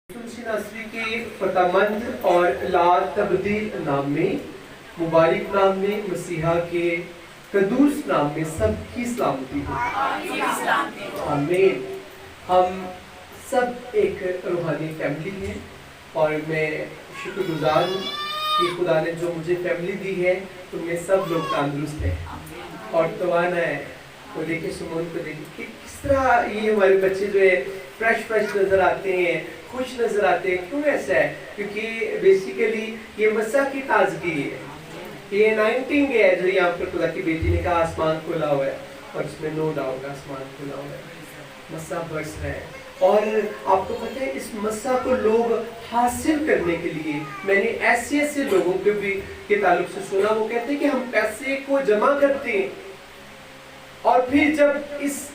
नसरी के फतहमंद और ला तब्दील नाम में, मुबारक नाम में, मसीहा के कदूस नाम में सबकी सलामती हो। आमीन। हम सब एक रूहानी फैमिली है और मैं शुक्रगुजार हूँ कि खुदा ने जो मुझे फैमिली दी है उनमें सब लोग तंदुरुस्त हैं और तवाना है। वो देखिए सुमन को देखिए कि किस तरह ये हमारे बच्चे जो है फ्रेश नजर आते हैं, खुश नजर आते हैं। क्यों ऐसा है? क्योंकि बेसिकली ये मसा की ताजगी है, ये अनाइंटिंग है जो यहाँ पर खुदा की बेटी ने कहा आसमान खुला हुआ है और उसमें नो डाउट आसमान खुला हुआ है, मसा बरस रहा है। और आपको पता है इस मसा को लोग हासिल करने के लिए, मैंने ऐसे लोगों के भी के ताल्लुक से सुना, वो कहते हैं कि हम पैसे को जमा करते हैं और फिर जब इस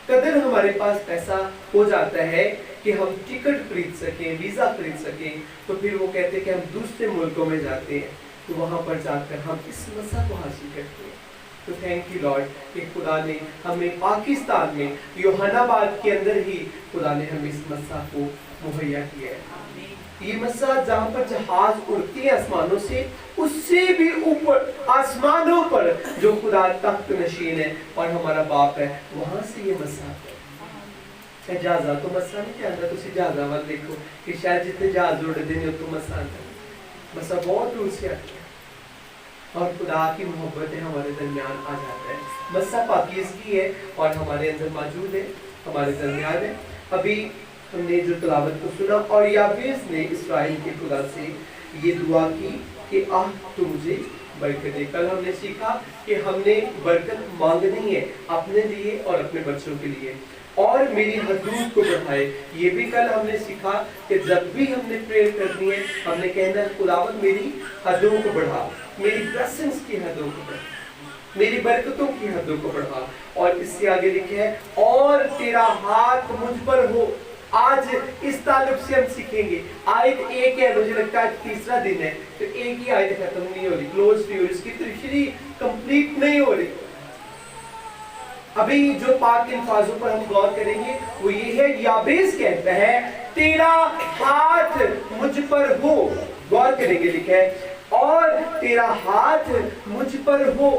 कदर हमारे पास पैसा हो जाता है कि हम टिकट खरीद सकें, वीजा खरीद सकें, तो फिर वो कहते हैं कि हम दूसरे मुल्कों में जाते हैं, तो वहां पर जाकर हम इस मसा को हासिल करते हैं। तो थैंक यू लॉर्ड कि खुदा ने हमें पाकिस्तान में योहानाबाद के अंदर ही खुदा ने हमें इस मसा को मुहैया किया है। ये मसा जहाँ पर जहाज उड़ती है आसमानों से, उससे भी ऊपर आसमानों पर जो खुदा तख्त नशीन है और हमारा बाप है, वहां से ये मसा है। जहाजा तो मसा नहीं कहता, तुम जहाजा वाल देखो कि शायद जितने जहाज उड़ते हैं तो मसा आता है। मसा बहुत दूर से आता है और खुदा की मोहब्बत हमारे दरमियान आ जाता है। मसा पाकीज़गी है और हमारे अंदर मौजूद है, हमारे दरमियान है। अभी हमने जो तिलावत को सुना और याबेस ने इस्राएल के खुदा से ये दुआ की कि आह तू मुझे बरकत दे। कल हमने सीखा कि हमने बरकत मांगनी है अपने लिए और अपने बच्चों के लिए, और मेरी हदूद को बढ़ाए। ये भी कल हमने सीखा कि जब भी हमने प्रेयर करनी है हमने कहना है खुदावंद मेरी हदों को बढ़ा, मेरी ब्लेसिंग्स की हदों को बढ़ा, मेरी बरकतों की हदों को बढ़ा। और इससे आगे लिखे है और तेरा हाथ मुझ पर हो। आज इस ताल्लुक से हम सीखेंगे। आयत एक है, मुझे लगता है तीसरा दिन है, तो एक ही आयत खत्म नहीं हो रही, क्लोज नहीं हो रही, इसकी तशरीह कंप्लीट नहीं हो रही। अभी जो पाक अल्फाजों पर हम गौर करेंगे वो ये है, याबेस कहता है तेरा हाथ मुझ पर हो। गौर करेंगे, लिखा है और तेरा हाथ मुझ पर हो।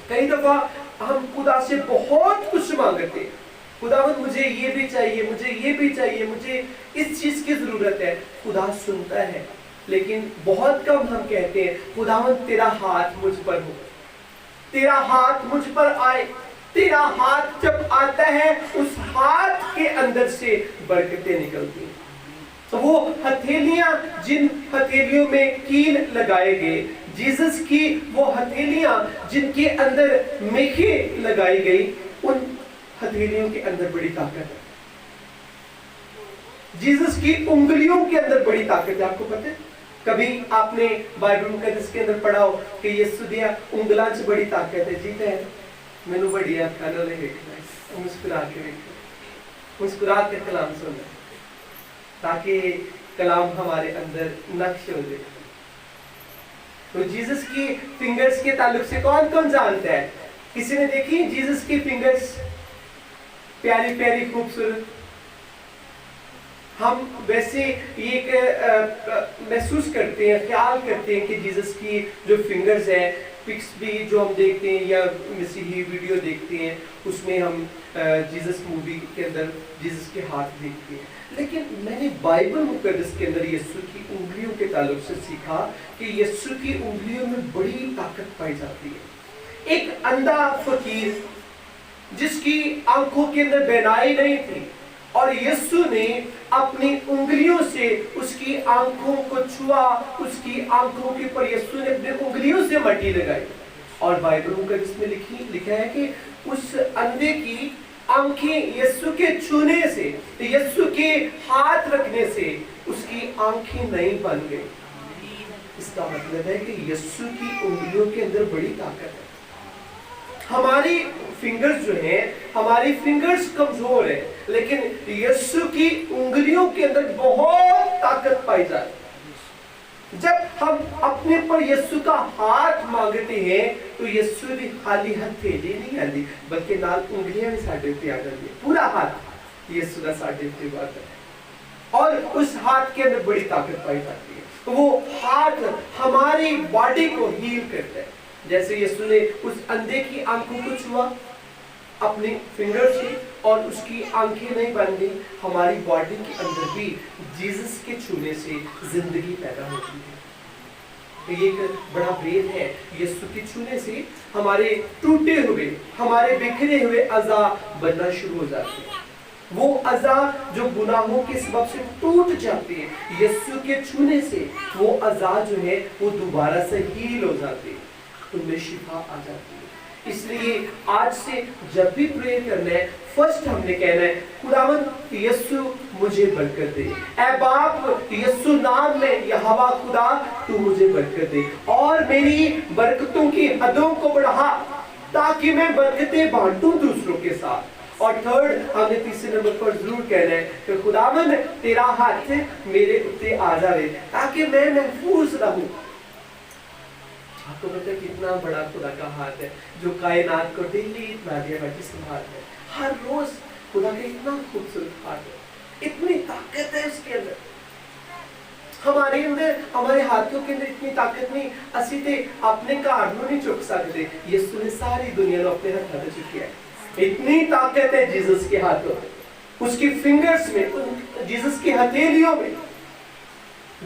कई दफा हम खुदा से बहुत कुछ मांगते हैं, खुदावंद मुझे ये भी चाहिए, मुझे ये भी चाहिए, मुझे इस चीज की जरूरत है। खुदा सुनता है, लेकिन बहुत कम हम कहते हैं खुदावंद तेरा हाथ मुझ पर हो, तेरा हाथ मुझ पर आए। तेरा हाथ जब आता है उस हाथ के अंदर से बरकतें निकलती हैं। तो वो हथेलियां, जिन हथेलियों में कील लगाए गए, जीसस की वो हथेलियां जिनके अंदर मेखें लगाई गई, उन हथेलियों के अंदर बड़ी ताकत है। जीसस की उंगलियों के अंदर बड़ी ताकत है। आपको पता है, कभी आपने बाइबल मुकद्दस के अंदर पढ़ा हो कि यीशु दिया उंगलां च बड़ी ताकत है। जी है, मैनू बड़ी अखां नाल देखना है, मुस्कुरा के देखना, मुस्कुरा के कलाम सुनना, ताकि कलाम हमारे अंदर नक्श हो जाए। तो जीसस की फिंगर्स के ताल्लुक से कौन कौन जानता है? किसी ने देखी जीसस की फिंगर्स? प्यारी प्यारी खूबसूरत। हम वैसे ये महसूस करते हैं, ख्याल करते हैं कि जीसस की जो फिंगर्स है, पिक्स भी जो हम देखते हैं या मसीही वीडियो देखते हैं, उसमें हम जीसस मूवी के अंदर जीसस के हाथ देखते हैं। लेकिन मैंने बाइबल मुकद्दस के अंदर यीशु की उंगलियों के ताल्लुक से सीखा कि यीशु की उंगलियों में बड़ी ताकत पाई जाती है। एक अंधा फकीर जिसकी आंखों के अंदर बेनाई नहीं थी, और यीशु ने अपनी उंगलियों से उसकी आंखों को छुआ, उसकी आंखों के ऊपर यीशु ने अपनी उंगलियों से मट्टी लगाई। और बाइबल मुकद्दस में लिखा है कि उस अंधे की आंखें यीशु के छूने से, यीशु के हाथ रखने से उसकी आंखें नहीं बन गई। इसका मतलब है कि यीशु की उंगलियों के अंदर बड़ी ताकत है। हमारी फिंगर्स जो हैं, हमारी फिंगर्स कमजोर है, लेकिन यीशु की उंगलियों के अंदर बहुत ताकत पाई जाती है। जब हम अपने पर यीशु का हाथ मांगते हैं तो यीशु भी खाली हथेली नहीं आती, बल्कि नाल उंगलियां भी साडे पे आ जाती है। पूरा हाथ यीशु का साडे पे आता है। और उस हाथ के अंदर बड़ी ताकत पाई जाती है। वो हाथ हमारी बॉडी को हील करता है। जैसे यीशु ने उस अंधे की आंखों को छुआ अपनी फिंगर से और उसकी आंखें नहीं बन गई, हमारी बॉडी के अंदर भी जीसस के छूने से जिंदगी पैदा होती है। ये एक बड़ा भेद है। यीशु के छूने से हमारे टूटे हुए, हमारे बिखरे हुए अज़ा बनना शुरू हो जाते हैं। वो अज़ा जो गुनाहों के सबब से टूट जाती है, यीशु के छूने से वो अज़ा जो है वो दोबारा से हील हो जाती है, उनमें शिफा आ जाती है। इसलिए आज से जब भी प्रे करना है, फर्स्ट हमने कहना है, खुदावंद यीशु मुझे बरकत दे। ऐ बाप यीशु नाम में यहोवा खुदा तू मुझे बरकत दे और मेरी बरकतों की हदों को बढ़ा ताकि मैं बरकतें बांटूं दूसरों के साथ। और थर्ड हमने तीसरे नंबर पर जरूर कहना है कि खुदावंद तेरा हाथ मेरे उत्ते आ जाए ताकि मैं महफूज रहूं। आपको पता है कितना बड़ा खुदा का हाथ है जो कायनात को डेली नादिया बाटी संभालता है। हर रोज खुदा का इतना खूबसूरत हाथ है, इतनी ताकत है उसके अंदर। हमारे अंदर, हमारे हाथों के अंदर इतनी ताकत नहीं, असी ते अपने घर नहीं चुक सकते। यीशु ने सारी दुनिया को अपने हाथ में चुकिया है। इतनी ताकत है जीसस के हाथों में, उसकी फिंगर्स में, जीसस की हथेलियों में।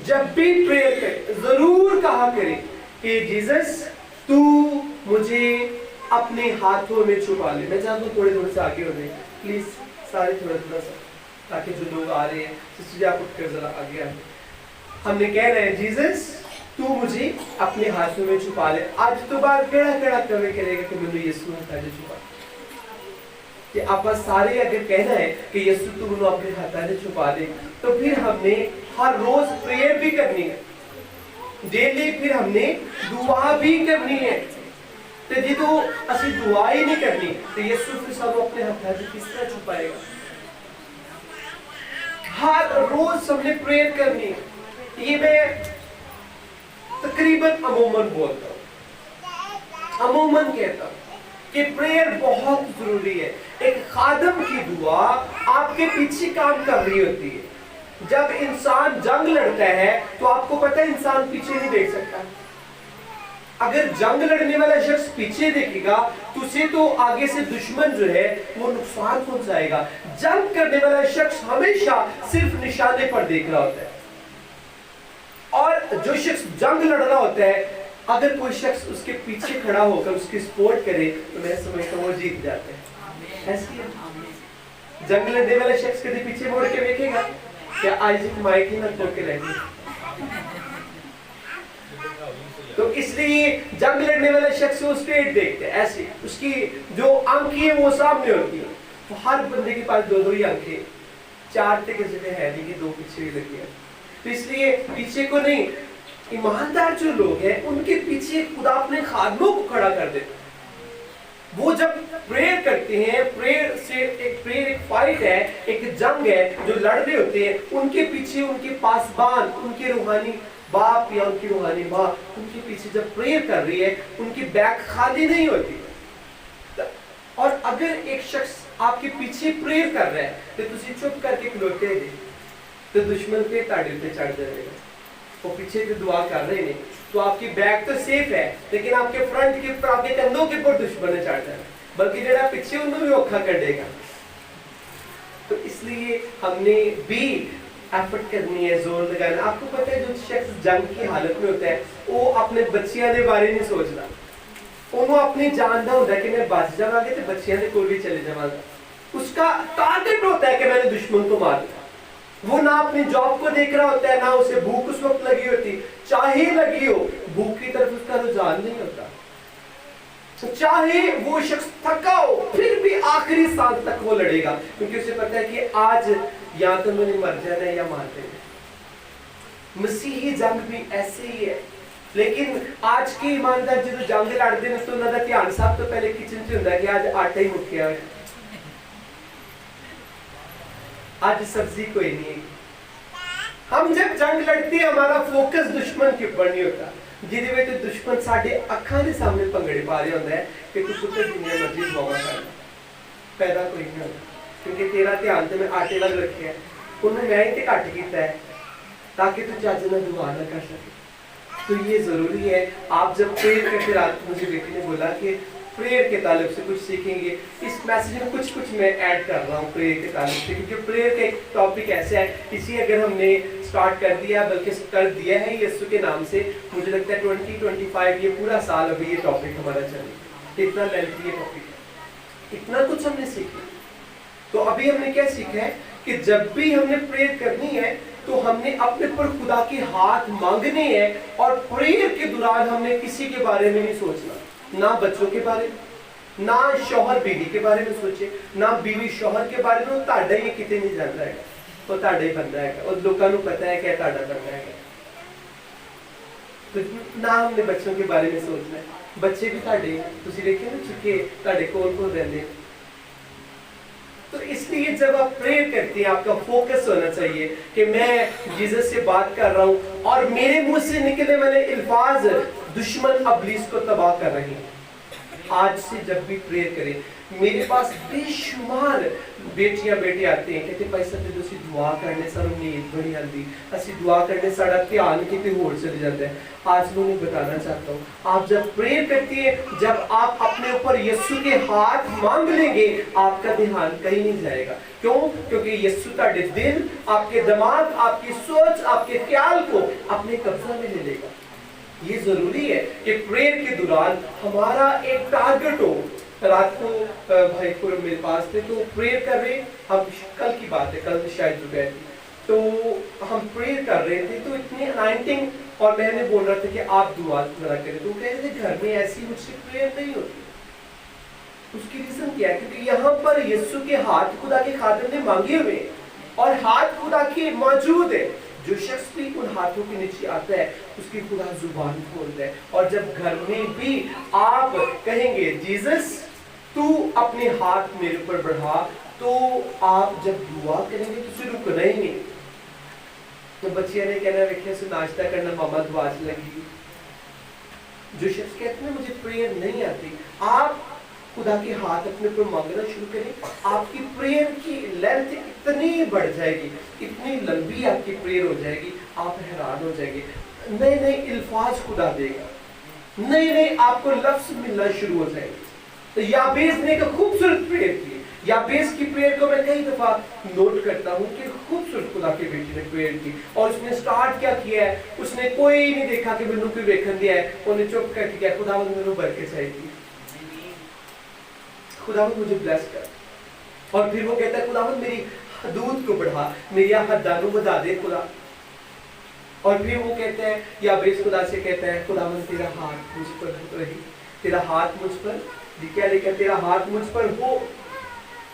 जब भी प्रेयर करें जरूर कहा करें कि जीसस तू मुझे अपने हाथों में छुपा ले। मैं चाहता हूँ थोड़े थोड़े से आगे हो जाए प्लीज, सारे थोड़ा थोड़ा सा, ताकि जो लोग आ रहे हैं सिस्टर आप उठकर जरा आगे आए। हमने कह रहे हैं जीसस तू मुझे अपने हाथों में छुपा ले। आज तो बार केड़ा केड़ा कवे करेगा कि मैं यीशु हाथ में छुपा कि आप सारे अगर कहना है कि यीशु तू मुझे अपने हाथों में छुपा दे, तो फिर हमने हर रोज प्रेयर भी करनी है, डेली फिर हमने दुआ भी करनी है। तो जी तो असि दुआ ही नहीं करनी तो यीशु फिर सब अपने हाथों में किस तरह छुपाएगा। हर रोज हमने प्रेयर करनी है। ये मैं तकरीबन अमूमन बोलता हूँ, अमूमन कहता हूँ कि प्रेयर बहुत जरूरी है। एक खादम की दुआ आपके पीछे काम कर रही होती है। जब इंसान जंग लड़ता है तो आपको पता है इंसान पीछे नहीं देख सकता। अगर जंग लड़ने वाला शख्स पीछे देखेगा तो उसे तो आगे से दुश्मन जो है वो नुकसान पहुंचाएगा। जंग करने वाला शख्स हमेशा सिर्फ निशाने पर देख रहा होता है, और जो शख्स जंग लड़ रहा होता है, अगर कोई शख्स उसके पीछे खड़ा होकर उसकी सपोर्ट करे तो मैं समझता हूँ वो जीत जाते हैं। ऐसी जंग लड़ने वाला शख्स कभी पीछे मुड़ के देखेगा क्या? आइजैक माइक ही ना तोड़ के रहेगी। तो इसलिए जंग लड़ने वाले शख्स को स्ट्रेट देखते हैं, ऐसे उसकी जो आंखें है वो सामने होती है। तो हर बंदे के पास दो दो ही आंखें, चार तक है नहीं, दो पीछे ही लगी है। तो इसलिए पीछे को नहीं, ईमानदार जो लोग हैं उनके पीछे खुदा अपने खादमों को खड़ा कर देते। वो जब प्रेयर करते हैं, प्रेयर से एक फाइट है, एक जंग है जो लड़ रहे होते हैं, उनके पीछे उनके पासबान, उनके रूहानी बाप या उनकी रूहानी माँ उनके पीछे जब प्रेयर कर रही है, उनकी बैग खाली नहीं होती। और अगर एक शख्स आपके पीछे प्रेयर कर रहा है तो तुसी चुप करके खलोते हैं तो दुश्मन पे ताड़े पे चढ़ जाएगा। वो पीछे जो दुआ कर रहे हैं तो आपकी बैग तो सेफ है, लेकिन आपके फ्रंट के ऊपर, आपके कंधों के ऊपर दुश्मन ने चढ़ जाएगा, बल्कि जरा पीछे उन्होंने भी औखा कर देगा। तो इसलिए हमने भी एफर्ट करनी है, जोर लगाना। आपको पता है जो शख्स जंग की हालत में होता है वो अपने बच्चियां के बारे नहीं सोचता, उन्होंने अपनी जानना होता है कि मैं बच जावांगे तो बच्चियां के कोल भी चले जावांगा। उसका टारगेट होता है कि मैंने दुश्मन को मार दिया। वो ना अपनी जॉब को देख रहा होता है, ना उसे भूख उस वक्त लगी होती, चाहे लगी हो भूख की तरफ उसका रुझान नहीं होता। चाहे वो शख्स थका हो फिर भी आखिरी सांस तक वो लड़ेगा, क्योंकि उसे पता है कि आज या तो मैंने मर जाना है या मार देना। मसीही जंग भी ऐसे ही है। लेकिन आज के ईमानदार जो जंग लड़ते हैं तो उन्होंने ध्यान सब तो पहले किचन च होता है कि आज आटा ही मुक्या है, आज सब्जी कोई नहीं है। हम जब जंग लड़ते हैं हमारा फोकस दुश्मन के ऊपर नहीं होता, जिहदे विच दुश्मन साडे अखां दे सामने भंगड़े पा रहा होता है कि तू पुत्र जिन्ना मर्जी दुआवां कर पैदा कोई नहीं होता, क्योंकि तेरा ध्यान तो मैं आटे वाल रखिया है। انہوں میں ہی گھٹ کیتا ہے تاکہ تو چاچے نہ دعا نہ کر سکے. تو یہ ضروری ہے. آپ جب پریئر کرتے رات مجھے بیٹی نے بولا کہ پریئر کے تعلق سے کچھ سیکھیں گے. اس میسیج میں کچھ میں ایڈ کر رہا ہوں پریئر کے تعلق سے, کیونکہ پریئر کا ایک ٹاپک ایسا ہے اسی اگر ہم نے اسٹارٹ کر دیا بلکہ کر دیا ہے یسوع کے نام سے, مجھے لگتا ہے 2025 یہ پورا سال ابھی یہ ٹاپک ہمارا چلے. اتنا لینتھی یہ ٹاپک ہے, اتنا کچھ ہم نے سیکھا. تو ابھی ہم نے کیا سیکھا ہے کہ جب بھی ہم نے پریئر کرنی ہے تو ہم نے اپنے پر خدا کے ہاتھ مانگنے ہیں, اور پریئر کے دوران ہم نے کسی کے بارے میں نہیں سوچنا, نہ بچوں کے بارے میں, نہ شوہر بیوی کے بارے میں سوچے, نہ بیوی شوہر کے بارے میں. تاڑا یہ کتے نہیں جانا ہے, وہ تاڑا ہی بنتا ہے, اور لوگوں کو پتا ہے کہ تاڑا بننا ہے. تو نہ ہم نے بچوں کے بارے میں سوچنا ہے. بچے بھی تاڑے تسی دیکھیں نا چکے تاڑے کون رہتے. تو اس لیے جب آپ پریئر کرتے ہیں آپ کا فوکس ہونا چاہیے کہ میں جیزس سے بات کر رہا ہوں اور میرے منہ سے نکلنے والے الفاظ دشمن ابلیس کو تباہ کر رہے ہیں. آج سے جب بھی پریئر کریں, میرے پاس بے شمار بیٹیاں بیٹے آتے ہیں کہتے بھائی صاحب جب اسی دعا کرنے سر نیند بڑی آتی, اسی دعا کرنے ساڑا دھیان کتنے ہور چلے جاتا ہے. آج میں انہیں بتانا چاہتا ہوں, آپ جب پریئر کرتے ہیں, جب آپ اپنے اوپر یسوع کے ہاتھ مانگ لیں گے, آپ کا دھیان کہیں نہیں جائے گا. کیوں؟ کیونکہ یسوع کا دل, آپ کے دماغ, آپ کی سوچ, آپ کے خیال کو اپنے قبضہ میں لے لے گا. یہ ضروری ہے کہ پریئر کے دوران ہمارا ایک ٹارگٹ ہو. رات کو بھائی کو میرے پاس تھے تو پریئر کر رہے, ہم کل کی بات ہے, کل شاید دوپہر تھی, تو ہم پریئر کر رہے تھے تو اتنی انائنٹنگ, اور میں نے بول رہا تھا کہ آپ دعا ذرا کریں. تو کہہ رہے تھے گھر میں ایسی مجھ سے پریئر نہیں ہوتی. اس کی ریزن کیا ہے؟ کیونکہ یہاں پر یسوع کے ہاتھ خدا کے خادم نے مانگے ہوئے, اور ہاتھ خدا کے موجود ہے. جو شخص بھی ان ہاتھوں کے نیچے آتا ہے اس کی خدا زبان کھولتا ہے. اور جب گھر میں بھی آپ کہیں گے جیزس تو اپنے ہاتھ میرے اوپر بڑھا, تو آپ جب دعا کریں گے تو اسے رکنا ہی نہیں. تو بچیاں نے کہنا رکھے سے ناشتہ کرنا ماما دعا سے لگی. جو شخص کہتے ہیں مجھے پریئر نہیں آتی, آپ خدا کے ہاتھ اپنے پر مانگنا شروع کریں, آپ کی پریئر کی لینتھ اتنی بڑھ جائے گی, اتنی لمبی آپ کی پریئر ہو جائے گی, آپ حیران ہو جائیں گے. نئے نئے الفاظ خدا دے گا, نئے نئے آپ کو لفظ ملنا شروع ہو جائیں گے. تو یابیس نے ایک خوبصورت پریئر کی. یابیس کی پریئر کو میں کئی دفعہ نوٹ کرتا ہوں کہ خوبصورت خدا کے بیٹی نے پریئر کی, اور اس نے سٹارٹ کیا کیا ہے, اس نے کوئی نہیں دیکھا کہ میں نے کوئی ویکھن دیا ہے, انہیں چپ کر کے کیا خدا مجھے برکت چاہیے تھی, خدا مجھے بلیس کر. اور پھر وہ کہتا ہے خدا میری حدود کو بڑھا, میری حدانوں بتا دے خدا. اور پھر وہ کہتا ہے یابیس خدا سے کہتا ہے خدا تیرا ہاتھ مجھ پر رہی, تیرا ہاتھ مجھ پر, کیا لکھا تیرا ہاتھ مجھ پر ہو,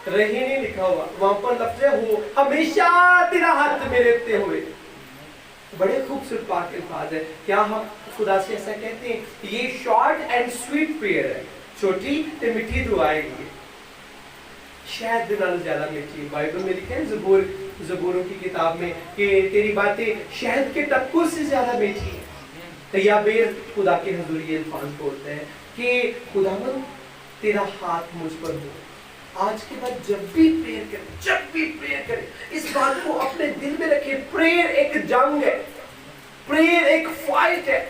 رہی نہیں لکھا ہوا, وہاں پر لفظ ہے ہو, ہمیشہ تیرا ہاتھ میرے پہ ہوئے. بڑے خوبصورت پاک الفاظ ہے. کیا ہم خدا سے ایسا کہتے ہیں؟ یہ شارٹ اینڈ سویٹ پریئر ہے, چھوٹی تے میٹھی دعائیں گی, شاید دنال زیادہ میٹھی. بائبل میں لکھا ہے زبوروں کی کتاب میں کہ تیری باتیں شہد کے ٹپکوں سے زیادہ میٹھی ہیں. یابیس خدا کے حضور یہ الفاظ بولتے ہیں کہ خداوند تیرا ہاتھ مجھ پر ہو. آج کے بعد جب بھی پریئر کریں, اس بات کو اپنے دل میں رکھیں, پریئر ایک جنگ ہے, پریئر ایک فائٹ ہے,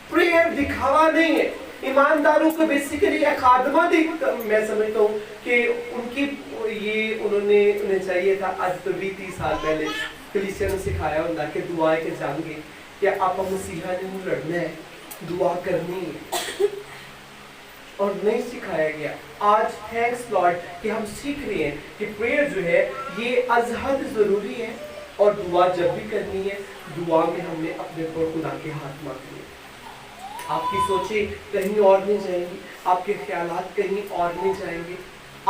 پریئر دکھاوا نہیں ہے. ایمانداروں کو بیسیکلی خادمہ میں سمجھتا ہوں کہ ان کی انہیں چاہیے تھا آج تو 20-30 سال پہلے کلیسیا نے سکھایا ہوتا کہ دعا کے جنگ ہے, کہ آپ مسیحا نے لڑنا ہے, دعا کرنی ہے, اور نہیں سکھایا گیا. آج تھینکس لارڈ کہ ہم سیکھ رہے ہیں کہ پریئر جو ہے یہ از حد ضروری ہے, اور دعا جب بھی کرنی ہے دعا میں ہم نے اپنے پر خدا کے ہاتھ مانگنے. آپ کی سوچیں کہیں اور نہیں جائیں گی, آپ کے خیالات کہیں اور نہیں جائیں گے.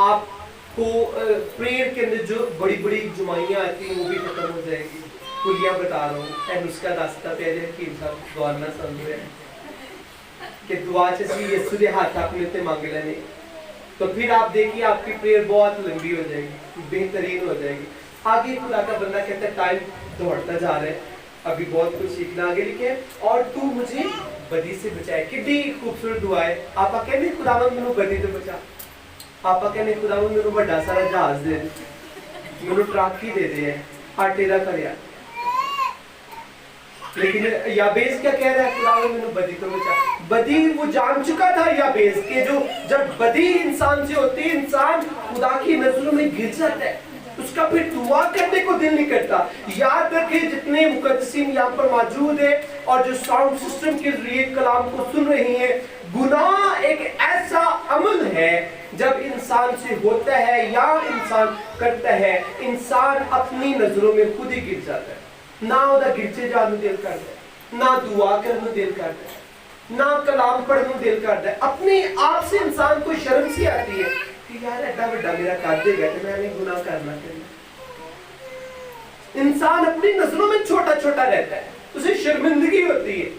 آپ کو پریئر کے اندر جو بڑی بڑی جمائیاں آتی ہیں وہ بھی ختم ہو جائیں گی. کلیاں بتا رہا ہوں, اے نسخہ داستہ پہلے حکیم صاحب غور نہ سمجھ رہے ہیں کہ دعا چیزی یسوع دے ہاتھ اپنے تے مانگ لینے, تو پھر آپ دیکھیے آپ کی پریئر بہت لمبی ہو جائے گی, بہترین ہو جائے گی. آگے خدا کا بندہ کہتا ہے ٹائم دوڑتا جا رہا ہے, ابھی بہت کچھ سیکھنا. آگے لکھے اور تو مجھے بدی سے بچائے. کتنی خوبصورت دعا ہے. آپ کہنے خداوند مینوں بدی تو بچا, آپ کہنے خداوند مینوں بڑا سارا جہاز دے دے, مینوں ٹرک ہی دے دے. आटे का कर यार। लेकिन याबेस क्या कह रहा है, खुदा मैंने बदी तो बचा। बदी वो जान चुका था याबेस के जो जब बदी इंसान से होती है, इंसान खुदा की नजरों में गिर जाता है, उसका फिर दुआ करने को दिल नहीं करता। याद रखें जितने मुकद्दसीन यहाँ पर मौजूद है और जो साउंड सिस्टम के जरिए कलाम को सुन रही हैं, गुनाह एक ऐसा अमल है जब इंसान से होता है या इंसान करता है, इंसान अपनी नजरों में खुद ही गिर जाता है। ना ਉਹਦਾ गिरजे जाने ਨੂੰ दिल करता है, ना दुआ करने ਨੂੰ दिल करता है, ना कलाम पढ़ने ਨੂੰ दिल करता है। अपने आप से इंसान को शर्म सी आती है कि यार एडा बड़ा मेरा कर देगा तो मैंने गुनाह करना चाहिए। इंसान अपनी नजरों में छोटा छोटा रहता है, उसे शर्मिंदगी होती है।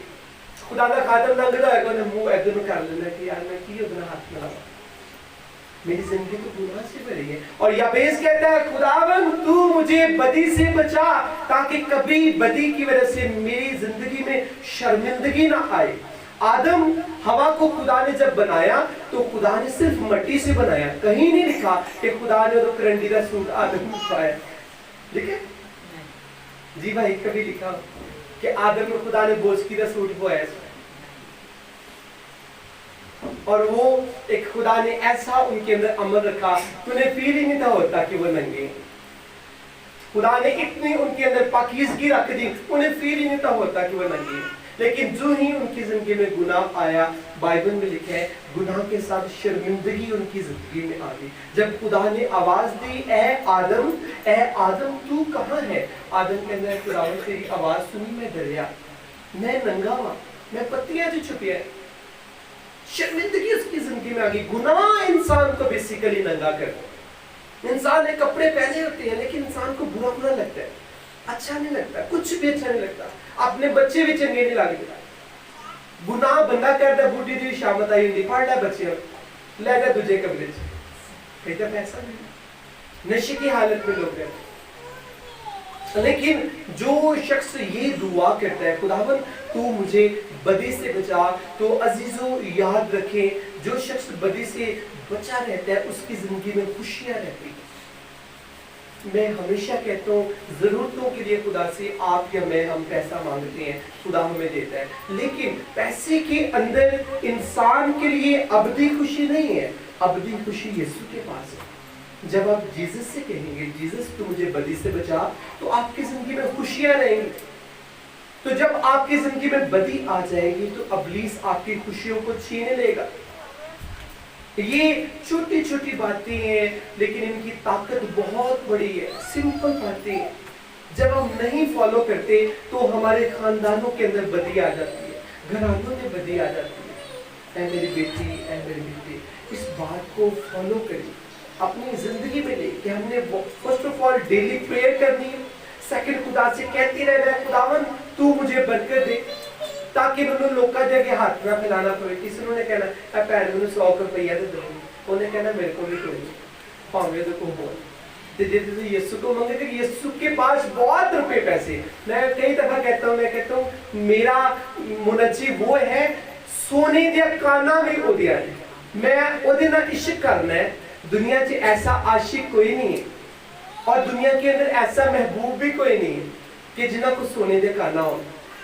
खुदा का खादम लंघदा है कोने मुंह इधर कर लेना कि यार मैं की उधर हाथ लगाऊं, मेरी जिंदगी तो गुनाह से भरी है। और याबेस कहता है खुदावंद तू मुझे बदी से बचा ताकि कभी बदी की वजह से मेरी जिंदगी में शर्मिंदगी ना आए। आदम हवा को खुदा ने जब बनाया तो खुदा ने सिर्फ मिट्टी से बनाया, कहीं नहीं लिखा कि खुदा ने तो करंडी का सूट आदम को पाया। ठीक है जी भाई, कभी लिखा कि आदम को खुदा ने बोझकी का सूट बोया और वो एक खुदा ने ऐसा उनके अंदर अमल रखा तो उन्हें फील ही नहीं था होता कि वो नंगे। खुदा ने इतनी उनके अंदर पाकीज़गी रख दी, उन्हें फील ही नहीं था होता कि वो नंगे। लेकिन जो ही उनकी जिंदगी में गुनाह आया, बाइबल में लिखा है गुनाह के साथ शर्मिंदगी उनकी जिंदगी में आ गई। जब खुदा ने आवाज दी ए आदम तू कहाँ है, आदम के अंदर खुदावंद तेरी आवाज सुनी मैं डरिया, मैं नंगा हुआ, मैं पत्तियां जो छुपी है। शर्मिंदगी उसकी जिंदगी में आ गई। गुनाह इंसान को बेसिकली नंगा कर, इंसान ने कपड़े पहने होते हैं लेकिन इंसान को बुरा बुरा लगता है, अच्छा नहीं लगता, कुछ भी अच्छा नहीं लगता, अपने बच्चे भी चंगे नहीं लगते। गुनाह बंदा करता बूढ़ी जी शामत आई होंगी, फड़ लै बच्चे ले जा दूजे कमरे च, कहता पैसा नहीं, नशे की हालत में लोग रहते। लेकिन जो शख्स ये दुआ करता है खुदावन तू मुझे बदी से बचा, तो अजीजों याद रखें जो शख्स बदी से बचा रहता है उसकी जिंदगी में खुशियां रहती है। मैं हमेशा कहता हूँ जरूरतों के लिए खुदा से आप या मैं हम पैसा मांगते हैं, खुदा हमें देता है, लेकिन पैसे के अंदर इंसान के लिए अबदी खुशी नहीं है, अबदी खुशी यीशु के पास है। जब आप जीसस से कहेंगे जीसस तू मुझे बदी से बचा, तो आपकी जिंदगी में खुशियां रहेंगी। तो जब आपकी जिंदगी में बदी आ जाएगी तो अबलीस आपकी खुशियों को छीन लेगा। ये छोटी छोटी बातें हैं लेकिन इनकी ताकत बहुत बड़ी है। सिंपल बातें हैं, जब हम नहीं फॉलो करते तो हमारे खानदानों के अंदर बदी आ जाती है, घरानों में बदी आ जाती है। ऐ मेरी बेटी, ऐ मेरे बेटे, इस बात को फॉलो करिए, अपनी जिंदगी में ले कि हमने first of all daily prayer करनी है, सेकंड खुदा से कहती रहना है खुदावन तू मुझे बरकत दे, ताकि मैंने लोगों के हाथ ना फैलाना पड़े। किसी ने कहना है भैन मैंने 100 रुपया दे दो, उन्हें कहना मेरे को भी कोई भावे तो को बोल ते जे तुम यीशु को मंगे तो यीशु के पास बहुत रुपए पैसे। मैं कई दफा कहता हूँ मेरा मुनज्जी वो है सोने दिया काना भी ओ दिया है, मैं ओदे नाल इश्क करना है। दुनिया च ऐसा आशिक कोई नहीं है और दुनिया के अंदर ऐसा महबूब भी कोई नहीं है कि जिन्हां को सोने दे काना हो।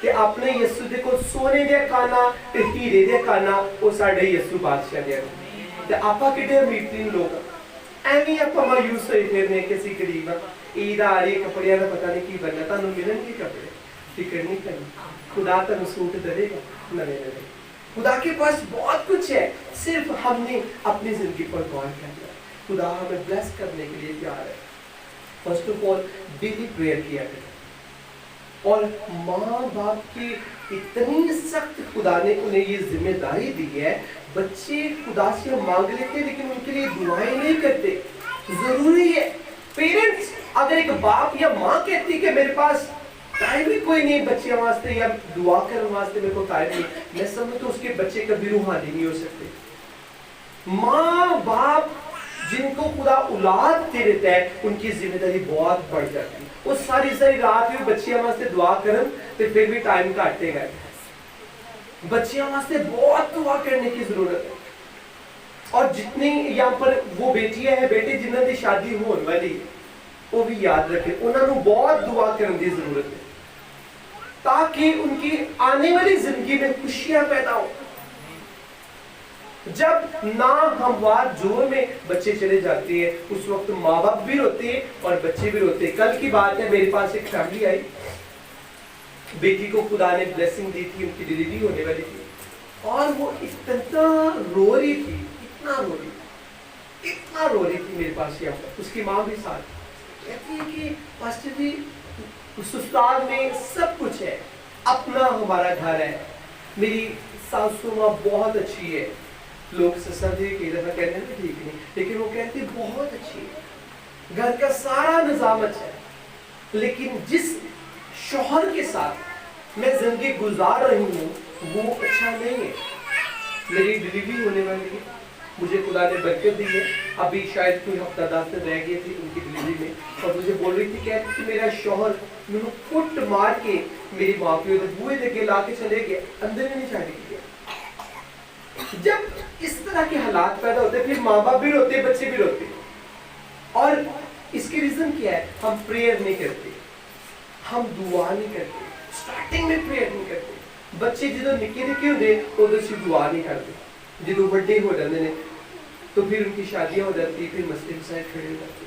ते अपने यीशु दे को सोने दे काना ते हीरे दे काना ओ साडे यीशु बादशाह दे। ते आपा किडे अमीर लोग एवं आपा मायूस होए फिरने किसी गरीब ईद आ रही कपड़ियां का पता नहीं की बनना, तुहानू मिलणगे कपड़े, फिक्र नहीं करनी, खुदा तुहानू सूट देगा नवे नवे। खुदा के पास बहुत कुछ है, सिर्फ हमने अपनी जिंदगी पर गौर करना है। खुदा हमें ब्लेस करने के लिए तैयार है। First of all daily prayer किया करें, और माँ बाप की इतनी सख्त खुदा ने उन्हें ये जिम्मेदारी दी है, बच्चे खुदा से मांग लेते हैं लेकिन उनके लिए दुआएं नहीं करते। जरूरी है पेरेंट्स, अगर एक बाप या माँ कहती कि मेरे पास टाइम भी कोई नहीं बच्चे वास्ते या दुआ करने वास्ते मेरे को टाइम नहीं, मैं समझता तो उसके बच्चे कभी रूहानी नहीं हो सकते। माँ बाप जिनको खुदा औलाद दे देता है उनकी जिम्मेदारी बहुत बढ़ जाती है। वो सारी रात भी बच्चियां वास्ते दुआ करन ते फिर भी टाइम काटते गए। बच्चियां वास्ते बहुत दुआ करने की जरूरत है। और जितनी यहाँ पर वो बेटियां हैं बेटे जिन्हों की शादी होने वाली وہ بھی یاد رکھے انہوں نے بہت دعا کرنے کی ضرورت ہے تاکہ ان کی آنے والی زندگی میں خوشیاں پیدا ہو. جب ناہموار جوڑ میں بچے چلے جاتے ہیں اس وقت ماں باپ بھی روتے ہیں اور بچے بھی روتے ہیں. کل کی بات ہے, میرے پاس ایک فیملی آئی, بیٹی کو خدا نے بلیسنگ دی تھی, ان کی ڈیلیوری ہونے والی تھی اور وہ اتنا رو رہی تھی, اتنا رو رہی تھی میرے پاس یہاں پر. اس کی ماں بھی ساتھ کہتی ہے کہ پاسٹر جی سسرال میں سب کچھ ہے, اپنا ہمارا گھر ہے, میری ساسو ماں بہت اچھی ہے. لوگ سسر جی کئی دفعہ کہتے ہیں ٹھیک نہیں, لیکن وہ کہتے ہیں بہت اچھی ہے, گھر کا سارا نظام اچھا ہے, لیکن جس شوہر کے ساتھ میں زندگی گزار رہی ہوں وہ اچھا نہیں ہے. میری ڈیلیوری ہونے والی ہے, مجھے خدا نے برکت دی ہے, ابھی شاید کوئی ہفتہ 10 دن رہ گئے تھے ان کی ڈیلیوری میں, اور مجھے بول رہی تھی کہ میرا شوہر مجھے فٹ مار کے میری ماں کے بوئے لگے لا کے چلے گئے, اندر میں نہیں چھاڑے گئے. جب اس طرح کے حالات پیدا ہوتے پھر ماں باپ بھی روتے, بچے بھی روتے. اور اس کی ریزن کیا ہے؟ ہم پریئر نہیں کرتے, ہم دعا نہیں کرتے, سٹارٹنگ میں پریئر نہیں کرتے. بچے جدو نکے نکے ہوتے ادھر سے دعا نہیں کرتے, جدو بڑے ہو جاتے ہیں تو پھر ان کی شادیاں ہو جاتی, پھر مسئلے مسائل کھڑے ہو جاتے.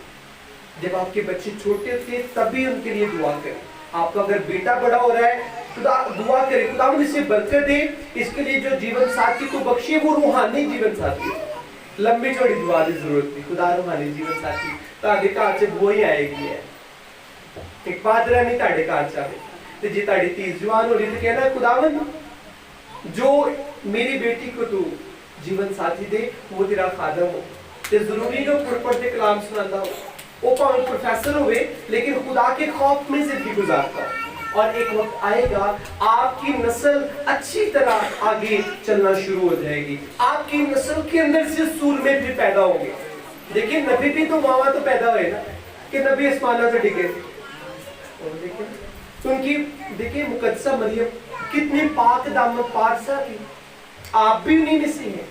جب آپ کے بچے چھوٹے ہوتے ہیں تبھی ان کے لیے دعا کریں. آپ کا اگر بیٹا بڑا ہو رہا ہے خدا دعا کرے, خدا ان سے برکت دے, اس کے لیے جو جیون ساتھی کو بخشے وہ روحانی جیون ساتھی ہے. لمبی چوڑی دعا کی ضرورت نہیں, خدا روحانی جیون ساتھی تاکہ گھر سے وہی آئے گی ہے. ایک پادرا نہیں تاڑے گھر چاہے تو جی تاڑی تیز جوان ہو رہی تو کہنا خداوند جو میری بیٹی کو تو جیون ساتھی دے وہ تیرا خادم ہو. تے ضروری جو پڑھ پڑھتے کلام سناتا ہو, وہ پاؤں پروفیسر ہوئے لیکن خدا کے خوف میں زندگی گزارتا ہو. اور ایک وقت آئے گا آپ کی نسل اچھی طرح آگے چلنا شروع ہو جائے گی, آپ کی نسل کے اندر سے سور میں بھی پیدا ہوں گے. دیکھیں نبی بھی تو ماما تو پیدا ہوئے نا کہ نبی اسمانہ سے ڈگے, اور دیکھیں ان کی دیکھیں مقدسہ مریم کتنی پاک دامن پارسا تھی. آپ بھی انہیں میں سے ہیں,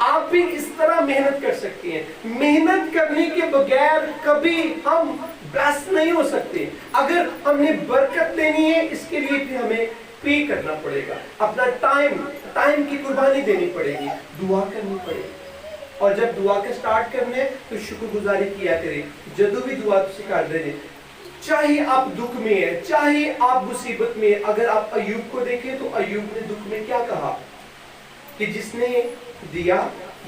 آپ بھی اس طرح محنت کر سکتے ہیں. محنت کرنے کے بغیر کبھی ہم بلیس نہیں ہو سکتے. اگر ہم نے برکت لینی ہے اس کے لیے بھی ہمیں پے کرنا پڑے گا, اپنا ٹائم کی قربانی دینی پڑے گی, دعا کرنی پڑے گی. اور جب دعا کے سٹارٹ کرنے تو شکر گزاری کیا کریں. جدو بھی دعا تسی کر دینے, چاہے آپ دکھ میں ہیں, چاہے آپ مصیبت میں ہیں. اگر آپ ایوب کو دیکھیں تو ایوب نے دکھ میں کیا کہا کہ جس نے دیا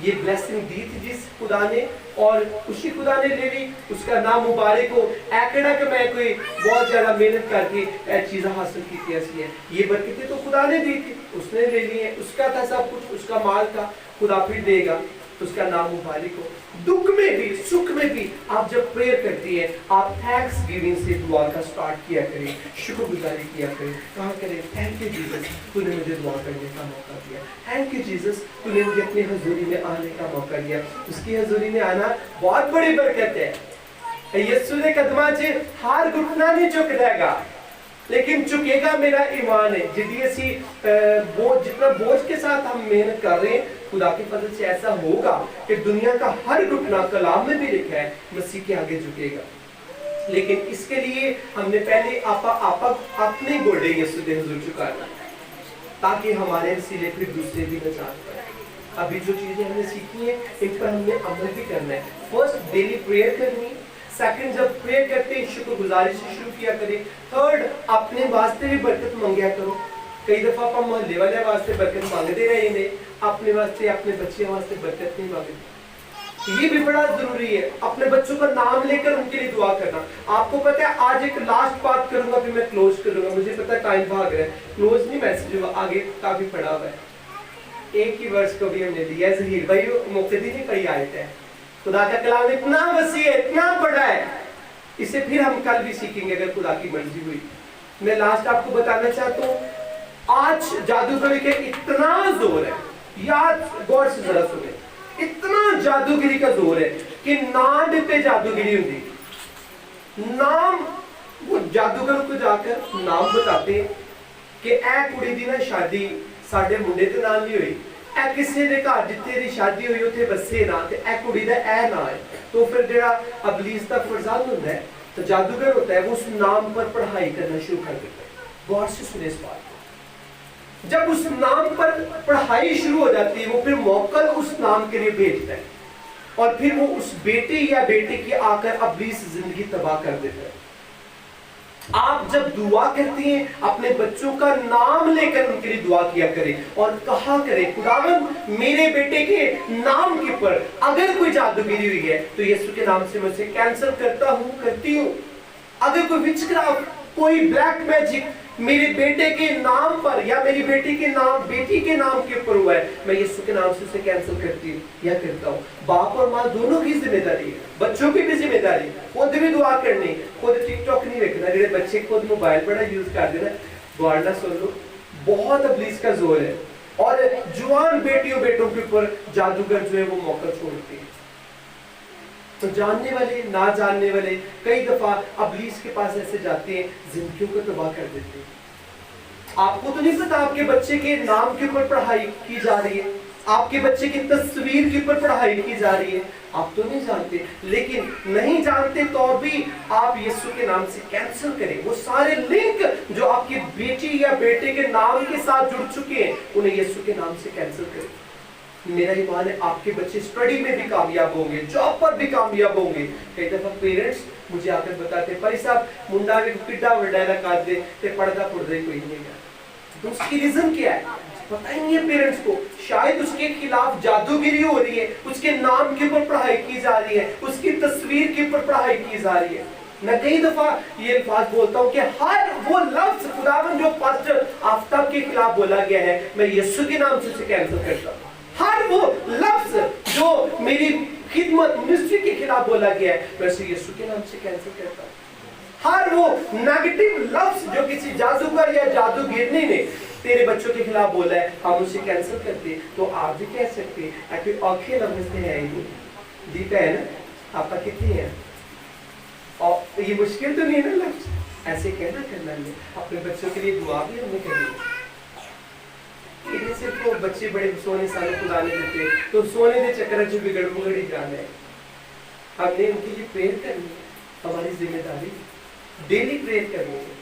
یہ بلیسنگ دی تھی جس خدا نے, اور اسی خدا نے لے لی, اس کا نام مبارک ہو. ایکڑا کہ میں کوئی بہت زیادہ محنت کر کے چیزیں حاصل کی تھی ایسی ہے, یہ برکتیں تو خدا نے دی تھی, اس نے لے لی ہے, اس کا تھا سب کچھ, اس کا مال تھا, خدا پھر دے گا, اس کا نام مبارک ہو. دکھ میں بھی سکھ میں بھی آپ جب پریئر کرتی ہیں آپ تھینکس گیونگ سے دعا کا سٹارٹ کیا کریں, شکر گزاری کیا کریں, کہا کریں تھینک یو جیسس تو نے مجھے دعا کرنے کا موقع دیا, تھینک یو جیسس تو نے مجھے اپنی حضوری میں آنے کا موقع دیا. اس کی حضوری میں آنا بہت بڑی برکت ہے. یسوع نے قدمہ سے ہر گھٹنا نہیں جھک جائے گا لیکن چکے گا میرا ایمان ہے. جتنا بوجھ کے ساتھ ہم محنت کر رہے ہیں خدا کی فضل سے ایسا ہوگا کہ دنیا کا ہر گھٹنا کلام میں بھی لکھا ہے مسیح کے آگے جھکے گا. لیکن اس کے لیے ہم نے پہلے اپنے گوڑے یسوع کے حضور جھکانا تاکہ ہمارے وسیلے پھر دوسرے بھی نجات پائیں. ابھی جو چیزیں ہم نے سیکھی ہیں ان پر ہم نے عمل بھی کرنا ہے. فرسٹ ڈیلی پریئر کرنی, سیکنڈ جب پریئر کرتے ہیں شکر گزاری سے شروع کیا کریں. تھرڈ اپنے واسطے بھی برکت مانگیا کرو. کئی دفعہ آپ محلے والے واسطے برکت مانگتے رہے ہیں, اپنے واسطے اپنے بچے واسطے برکت نہیں مانگتے. یہ بھی بڑا ضروری ہے اپنے بچوں کا نام لے کر ان کے لیے دعا کرنا. آپ کو پتہ ہے آج ایک لاسٹ بات کروں گا پھر میں کلوز کروں گا, مجھے پتہ ہے ٹائم بھاگ رہا ہے, کلوز نہیں میسج ہوا آگے کافی پڑا ہوا ہے. ایک ہی ورس کو بھی ہم نے لیا, ظہیر بھائی مقتدی نہیں پڑھی آیت ہے. خدا کا کلام اتنا وسیع ہے, اتنا بڑا ہے, اسے پھر ہم کل بھی سیکھیں گے اگر خدا کی مرضی ہوئی. میں لاسٹ آپ کو بتانا چاہتا ہوں آج جادوگری کے اتنا زور ہے, یاد غور سے ذرا سنیں, اتنا جادوگری کا زور ہے کہ نام پہ جادوگری ہوتی. نام وہ جادوگر کو جا کر نام بتاتے کہ اے کڑی دی نا شادی ساڈے منڈے تے نام نہیں ہوئی, اے کسے دے گھر جتھے دی شادی ہوئی اوتھے بسے نا تے اے کڑی دا اے نا ہے. تو پھر جڑا ابلیس دا فرزند ہوندا ہے تو جادوگر ہوتا ہے وہ اس نام پر پڑھائی کرنا شروع کر دیتا ہے. غور سے سنے اس بات کو. جب اس نام پر پڑھائی شروع ہو جاتی ہے وہ پھر موکل اس نام کے لیے بھیجتا ہے اور پھر وہ اس بیٹے یا بیٹے کی آ کر ابلیس زندگی تباہ کر دیتا ہے. آپ جب دعا کرتی ہیں اپنے بچوں کا نام لے کر ان کے لیے دعا کیا کریں اور کہا کریں خداوند میرے بیٹے کے نام کے پر اگر کوئی جادوگری ہوئی ہے تو یسوع کے نام سے میں اسے کینسل کرتا ہوں کرتی ہوں. اگر کوئی وچ کرافٹ کوئی بلیک میجک میرے بیٹے کے نام پر یا میری بیٹی کے نام بیٹی کے نام کے اوپر ہوا ہے میں یسوع کے نام سے اسے کینسل کرتی ہوں یا کرتا ہوں. باپ اور ماں دونوں کی ذمہ داری ہے, بچوں کی بھی ذمہ داری, خود بھی دعا کرنی, خود ٹک ٹاک نہیں رکھنا. جڑے بچے خود موبائل بڑا یوز کر دینا گوارنا سن لو بہت ابلیس کا زور ہے اور جوان بیٹیوں بیٹوں کے اوپر جادوگر جو ہے وہ موقع چھوڑتے ہیں. تو جاننے والے نہ جاننے والے کئی دفعہ ابلیس کے پاس ایسے جاتے ہیں زندگیوں کو تباہ کر دیتے ہیں. آپ کو تو نہیں پتا آپ کے بچے کے نام کے اوپر پڑھائی کی جا رہی ہے, آپ کے بچے کی تصویر کے اوپر پڑھائی کی جا رہی ہے, آپ تو نہیں جانتے. لیکن نہیں جانتے تو بھی آپ یسوع کے نام سے کینسل کریں. وہ سارے لنک جو آپ کی بیٹی یا بیٹے کے نام کے ساتھ جڑ چکے ہیں انہیں یسوع کے نام سے کینسل کریں. میرا ایمان ہے آپ کے بچے اسٹڈی میں بھی کامیاب ہوں گے, جاب پر بھی کامیاب ہوں گے. کئی دفعہ پیرنٹس مجھے آ کر بتاتے ہیں پری صاحب منڈا بھی کڈا وڈا کر دے تے پڑھتا کوئی نہیں گا. تو اس کی ریزن کیا ہے پتہ ہی نہیں ہے پیرنٹس کو. شاید اس کے خلاف جادوگری ہو رہی ہے, اس کے نام کے اوپر پڑھائی کی جا رہی ہے, اس کی تصویر کے اوپر پڑھائی کی جا رہی ہے. میں کئی دفعہ یہ الفاظ بولتا ہوں کہ ہر وہ لفظ خداوند جو پاسٹر آفتاب کے خلاف بولا گیا ہے میں یسوع کے نام سے اسے کینسل کرتا ہوں. ہر وہ لفظ جو میری خدمت منسٹری کے خلاف بولا گیا ہے میں اسے یسوع کے نام سے کینسل کرتا ہوں. ہر وہ نیگیٹو لفظ جو کسی جادوگر یا جادوگرنی نے تیرے بچوں کے خلاف بولا ہے ہم اسے کینسل کرتے ہیں. تو آپ بھی کہہ سکتے ہیں کہ آنکھیں لمحے ہیں ہی دیتا ہے نا آپ کا کتنی ہے اور یہ مشکل تو نہیں ہے نا لفظ ایسے کہنا کرنا ہے. اپنے بچوں کے لیے دعا بھی ہمیں کرنی ہے. یہ صرف وہ بچے بڑے سونے سالے خدا نہیں دیتے تو سونے دے چکر جو بگڑ بگڑی جانا ہے. ہم نے ان کے لیے پریئر کرنی ہے, ہماری ذمہ داری ڈیلی پریئر کرنی ہے.